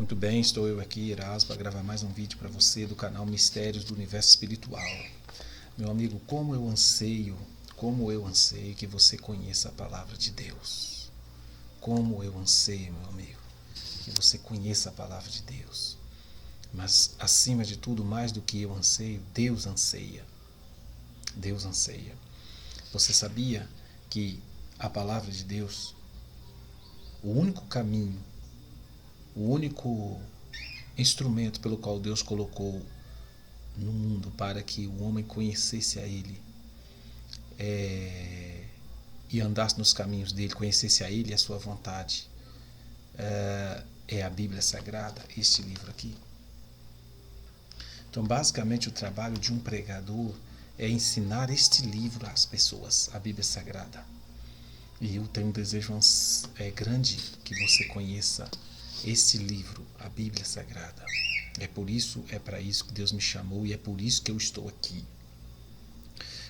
Muito bem, estou eu aqui, Erasmo, para gravar mais um vídeo para você do canal Mistérios do Universo Espiritual. Meu amigo, como eu anseio que você conheça a palavra de Deus. Como eu anseio, meu amigo, que você conheça a palavra de Deus. Mas, acima de tudo, mais do que eu anseio, Deus anseia. Deus anseia. Você sabia que a palavra de Deus, o único caminho, o único instrumento pelo qual Deus colocou no mundo para que o homem conhecesse a Ele e andasse nos caminhos dele, conhecesse a Ele e a sua vontade, é a Bíblia Sagrada, este livro aqui. Então, basicamente, o trabalho de um pregador é ensinar este livro às pessoas, a Bíblia Sagrada. E eu tenho um desejo grande que você conheça este livro, a Bíblia Sagrada. É para isso que Deus me chamou e é por isso que eu estou aqui.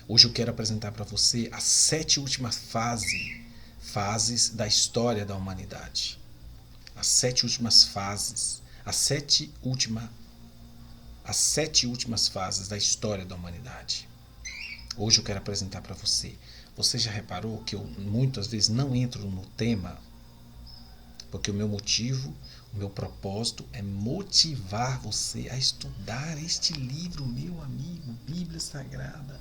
Hoje eu quero apresentar para você as 7 últimas fases da história da humanidade. As 7 últimas fases, as sete últimas fases da história da humanidade. Hoje eu quero apresentar para você. Você já reparou que eu muitas vezes não entro no tema? Porque o meu motivo, o meu propósito é motivar você a estudar este livro, meu amigo, Bíblia Sagrada.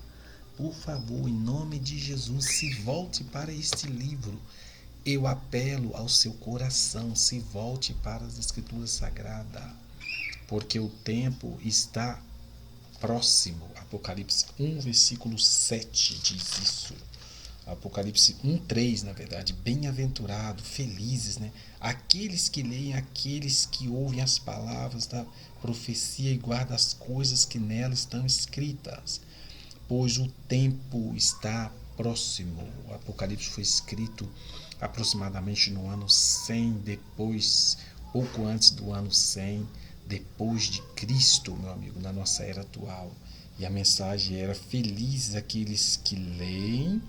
Por favor, em nome de Jesus, se volte para este livro. Eu apelo ao seu coração, se volte para as Escrituras Sagradas, porque o tempo está próximo. Apocalipse 1, versículo 7 diz isso. Apocalipse 1:3, na verdade, bem-aventurado, felizes, né? Aqueles que leem, aqueles que ouvem as palavras da profecia e guardam as coisas que nela estão escritas, pois o tempo está próximo. O Apocalipse foi escrito aproximadamente no ano 100 depois, pouco antes do ano 100 depois de Cristo, meu amigo, na nossa era atual. E a mensagem era: felizes aqueles que leem,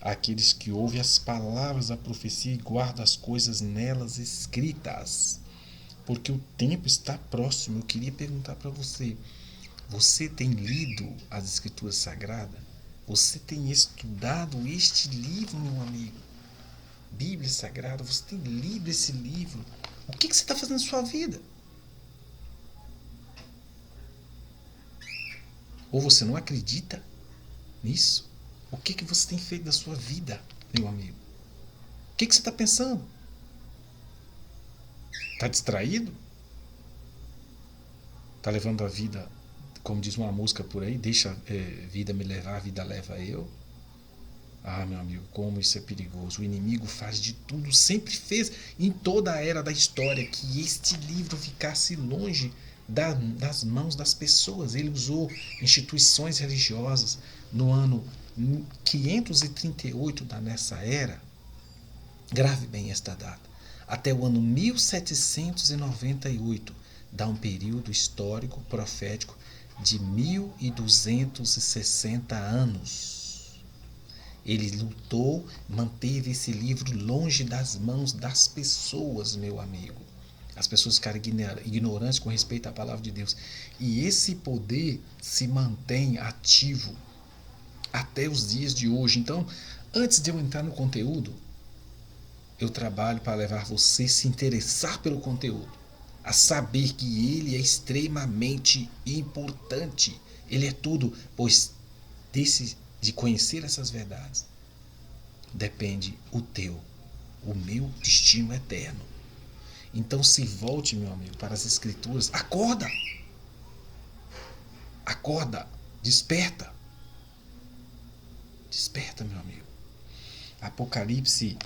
aqueles que ouvem as palavras da profecia e guardam as coisas nelas escritas, porque o tempo está próximo. Eu queria perguntar para você: você tem lido as Escrituras Sagradas? Você tem estudado este livro, meu amigo? Bíblia Sagrada, você tem lido esse livro? O que você está fazendo na sua vida? Ou você não acredita nisso? O que você tem feito da sua vida, meu amigo? O que você está pensando? Está distraído? Está levando a vida, como diz uma música por aí, deixa a vida me levar, a vida leva eu? Ah, meu amigo, como isso é perigoso. O inimigo faz de tudo, sempre fez em toda a era da história, que este livro ficasse longe das mãos das pessoas. Ele usou instituições religiosas no ano 538 nessa era. Grave bem esta data. Até o ano 1798, dá um período histórico profético de 1260 anos. Ele lutou, manteve esse livro longe das mãos das pessoas, meu amigo. As pessoas ficaram ignorantes com respeito à palavra de Deus. E esse poder se mantém ativo até os dias de hoje. Então, antes de eu entrar no conteúdo, eu trabalho para levar você a se interessar pelo conteúdo, a saber que ele é extremamente importante. Ele é tudo, pois de conhecer essas verdades depende o meu destino eterno. Então se volte, meu amigo, para as Escrituras. Acorda, desperta, meu amigo. Apocalipse,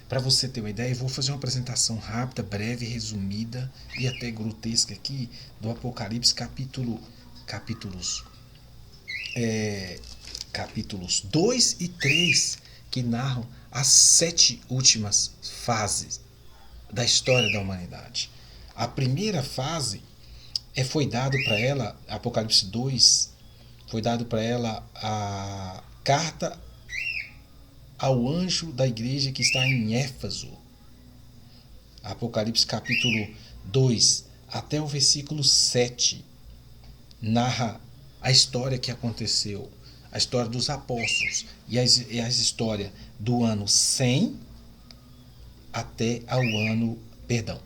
para você ter uma ideia, eu vou fazer uma apresentação rápida, breve, resumida e até grotesca aqui do Apocalipse, capítulos 2 e 3, que narram as 7 últimas fases da história da humanidade. A primeira fase foi dado para ela, Apocalipse 2, foi dado para ela a carta ao anjo da igreja que está em Éfeso. Apocalipse capítulo 2 até o versículo 7 narra a história que aconteceu, a história dos apóstolos e as histórias do ano 100 até ao ano, perdão,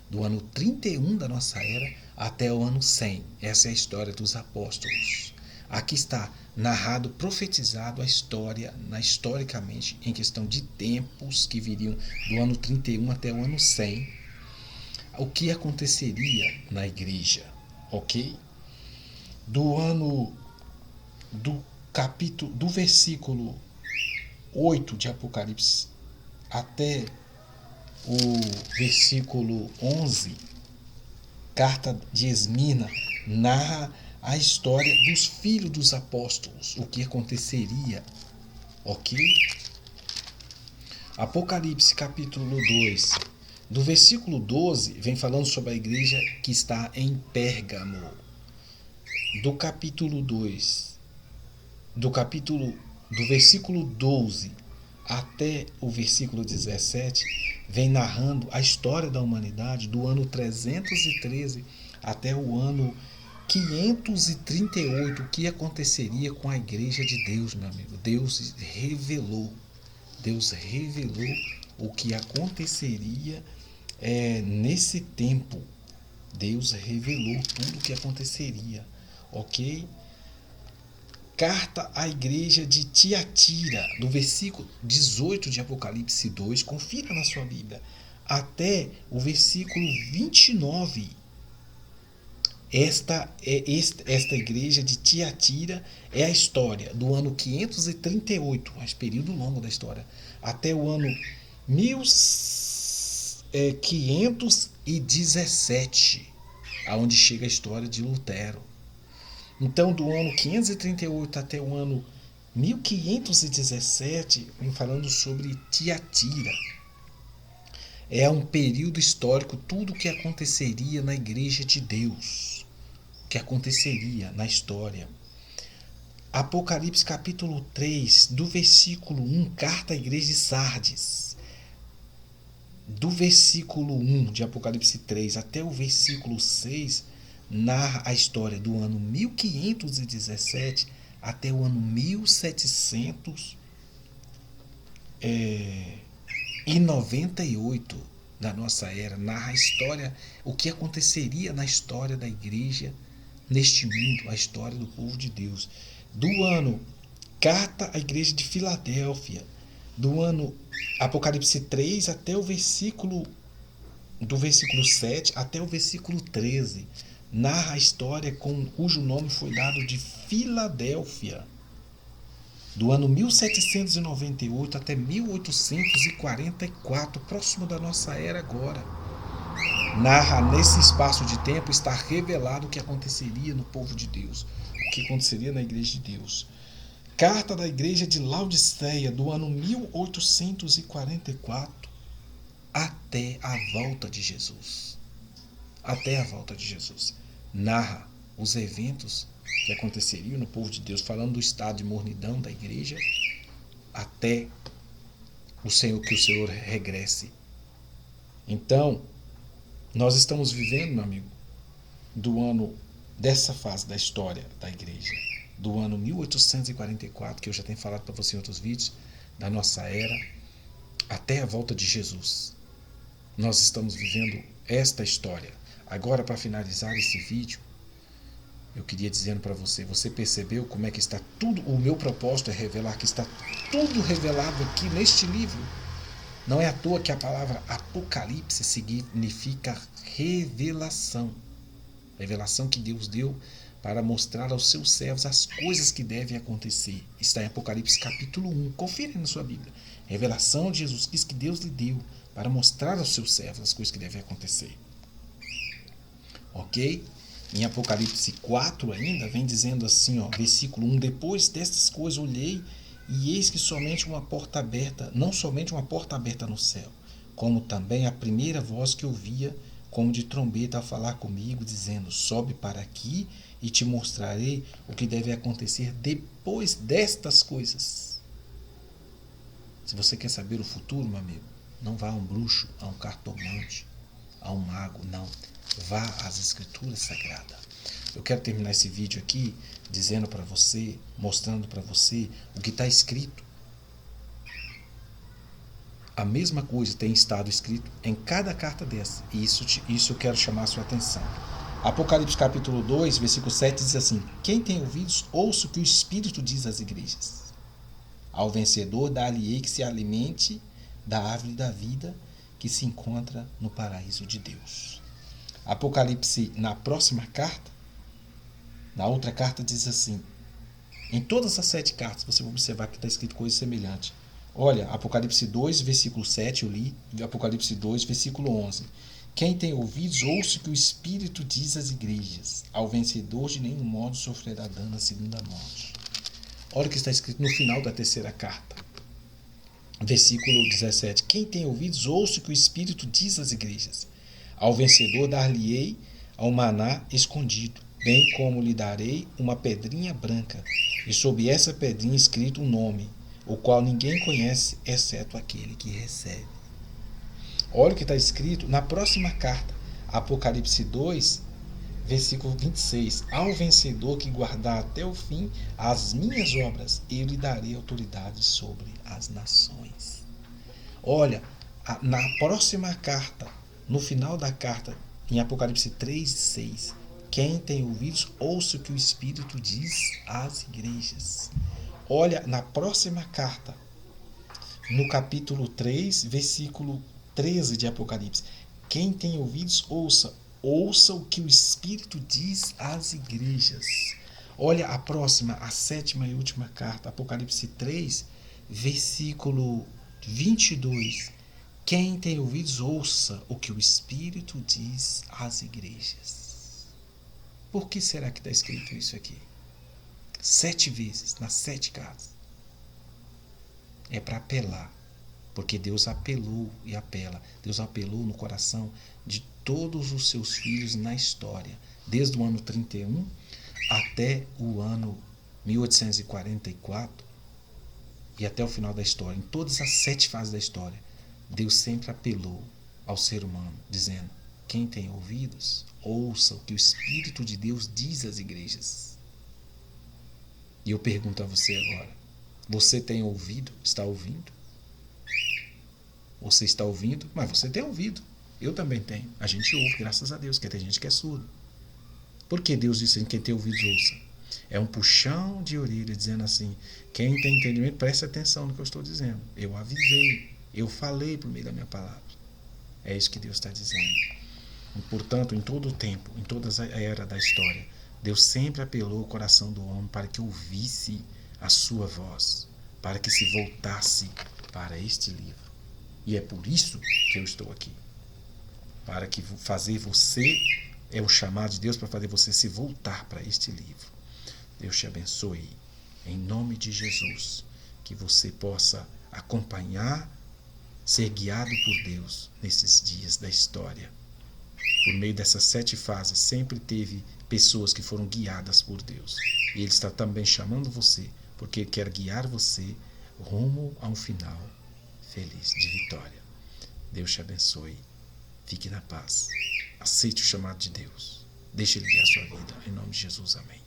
do ano 31 da nossa era até o ano 100. Essa é a história dos apóstolos. Aqui está narrado, profetizado a história, historicamente, em questão de tempos que viriam do ano 31 até o ano 100, o que aconteceria na igreja, ok? Do versículo 8 de Apocalipse até o versículo 11, carta de Esmirna narra a história dos filhos dos apóstolos, o que aconteceria, ok? Apocalipse capítulo 2, do versículo 12, vem falando sobre a igreja que está em Pérgamo. Do capítulo 2, do versículo 12 até o versículo 17, vem narrando a história da humanidade do ano 313 até o ano 538, o que aconteceria com a igreja de Deus, meu amigo. Deus revelou o que aconteceria nesse tempo. Deus revelou tudo o que aconteceria, ok? Carta à igreja de Tiatira, do versículo 18 de Apocalipse 2, confira na sua Bíblia, até o versículo 29. Esta igreja de Tiatira é a história do ano 538, um período longo da história, até o ano 1517, aonde chega a história de Lutero. Então, do ano 538 até o ano 1517, vem falando sobre Tiatira. É um período histórico, tudo o que aconteceria na igreja de Deus, que aconteceria na história. Apocalipse capítulo 3, do versículo 1, carta à igreja de Sardes. Do versículo 1 de Apocalipse 3 até o versículo 6, narra a história do ano 1517 até o ano 1798 da nossa era. Narra a história, o que aconteceria na história da igreja neste mundo, a história do povo de Deus. Do ano Carta à igreja de Filadélfia, do ano Apocalipse 3 até o versículo do versículo 7 até o versículo 13, narra a história cujo nome foi dado de Filadélfia, do ano 1798 até 1844, próximo da nossa era agora. Narra, nesse espaço de tempo, está revelado o que aconteceria no povo de Deus, o que aconteceria na igreja de Deus. Carta da igreja de Laodiceia, do ano 1844 até a volta de Jesus. Até a volta de Jesus. Narra os eventos que aconteceriam no povo de Deus, falando do estado de mornidão da igreja até que o Senhor regresse. Então, nós estamos vivendo, meu amigo, dessa fase da história da igreja, do ano 1844, que eu já tenho falado para você em outros vídeos, da nossa era, até a volta de Jesus. Nós estamos vivendo esta história. Agora, para finalizar esse vídeo, eu queria dizendo para você, você percebeu como é que está tudo? O meu propósito é revelar que está tudo revelado aqui neste livro. Não é à toa que a palavra Apocalipse significa revelação. Revelação que Deus deu para mostrar aos seus servos as coisas que devem acontecer. Está em Apocalipse capítulo 1. Confira na sua Bíblia. Revelação de Jesus Cristo que Deus lhe deu para mostrar aos seus servos as coisas que devem acontecer. Ok? Em Apocalipse 4 ainda, vem dizendo assim, versículo 1, depois destas coisas olhei, e eis que somente uma porta aberta, não somente uma porta aberta no céu, como também a primeira voz que ouvia, como de trombeta, a falar comigo, dizendo, sobe para aqui e te mostrarei o que deve acontecer depois destas coisas. Se você quer saber o futuro, meu amigo, não vá a um bruxo, a um cartomante. a um mago, não. Vá às Escrituras Sagradas. Eu quero terminar esse vídeo aqui dizendo para você, mostrando para você o que está escrito. A mesma coisa tem estado escrito em cada carta dessa. E isso eu quero chamar a sua atenção. Apocalipse capítulo 2, versículo 7 diz assim: quem tem ouvidos, ouça o que o Espírito diz às igrejas. Ao vencedor dar-lhe-ei que se alimente da árvore da vida que se encontra no paraíso de Deus. Apocalipse, na próxima carta, na outra carta diz assim, em todas as 7 cartas você vai observar que está escrito coisa semelhante. Olha, Apocalipse 2, versículo 7 eu li, Apocalipse 2, versículo 11. Quem tem ouvidos, ouça o que o Espírito diz às igrejas. Ao vencedor de nenhum modo sofrerá dano a segunda morte. Olha o que está escrito no final da terceira carta. Versículo 17. Quem tem ouvidos, ouça o que o Espírito diz às igrejas. Ao vencedor dar-lhe-ei ao maná escondido, bem como lhe darei uma pedrinha branca, e sob essa pedrinha escrito um nome, o qual ninguém conhece, exceto aquele que recebe. Olha o que está escrito na próxima carta, Apocalipse 2, versículo 26. Ao vencedor que guardar até o fim as minhas obras, eu lhe darei autoridade sobre as nações. Olha, na próxima carta, no final da carta, em Apocalipse 3, 6, quem tem ouvidos, ouça o que o Espírito diz às igrejas. Olha, na próxima carta, no capítulo 3, versículo 13 de Apocalipse, quem tem ouvidos, ouça o que o Espírito diz às igrejas. Olha a próxima, a 7ª e última carta, Apocalipse 3, versículo 22. Quem tem ouvidos, ouça o que o Espírito diz às igrejas. Por que será que está escrito isso aqui? 7 vezes, nas 7 cartas. É para apelar, porque Deus apelou e apela. Deus apelou no coração de todos os seus filhos na história, desde o ano 31 até o ano 1844 e até o final da história. Em todas as 7 fases da história, Deus sempre apelou ao ser humano, dizendo: quem tem ouvidos, ouça o que o Espírito de Deus diz às igrejas. E eu pergunto a você agora, você tem ouvido? Está ouvindo? Você está ouvindo? Mas você tem ouvido. Eu também tenho. A gente ouve, graças a Deus, porque tem gente que é surdo. Por que Deus disse que quem tem ouvidos ouça? É um puxão de orelha dizendo assim: quem tem entendimento, preste atenção no que eu estou dizendo. Eu avisei, eu falei por meio da minha palavra. É isso que Deus está dizendo. E, portanto, em todo o tempo, em toda a era da história, Deus sempre apelou o coração do homem para que ouvisse a sua voz, para que se voltasse para este livro. E é por isso que eu estou aqui. Para que fazer você, é o chamado de Deus para fazer você se voltar para este livro. Deus te abençoe. Em nome de Jesus. Que você possa acompanhar, ser guiado por Deus nesses dias da história. Por meio dessas 7 fases, sempre teve pessoas que foram guiadas por Deus. E Ele está também chamando você, porque Ele quer guiar você rumo a um final feliz, de vitória. Deus te abençoe. Fique na paz. Aceite o chamado de Deus. Deixe Ele guiar a sua vida. Em nome de Jesus, amém.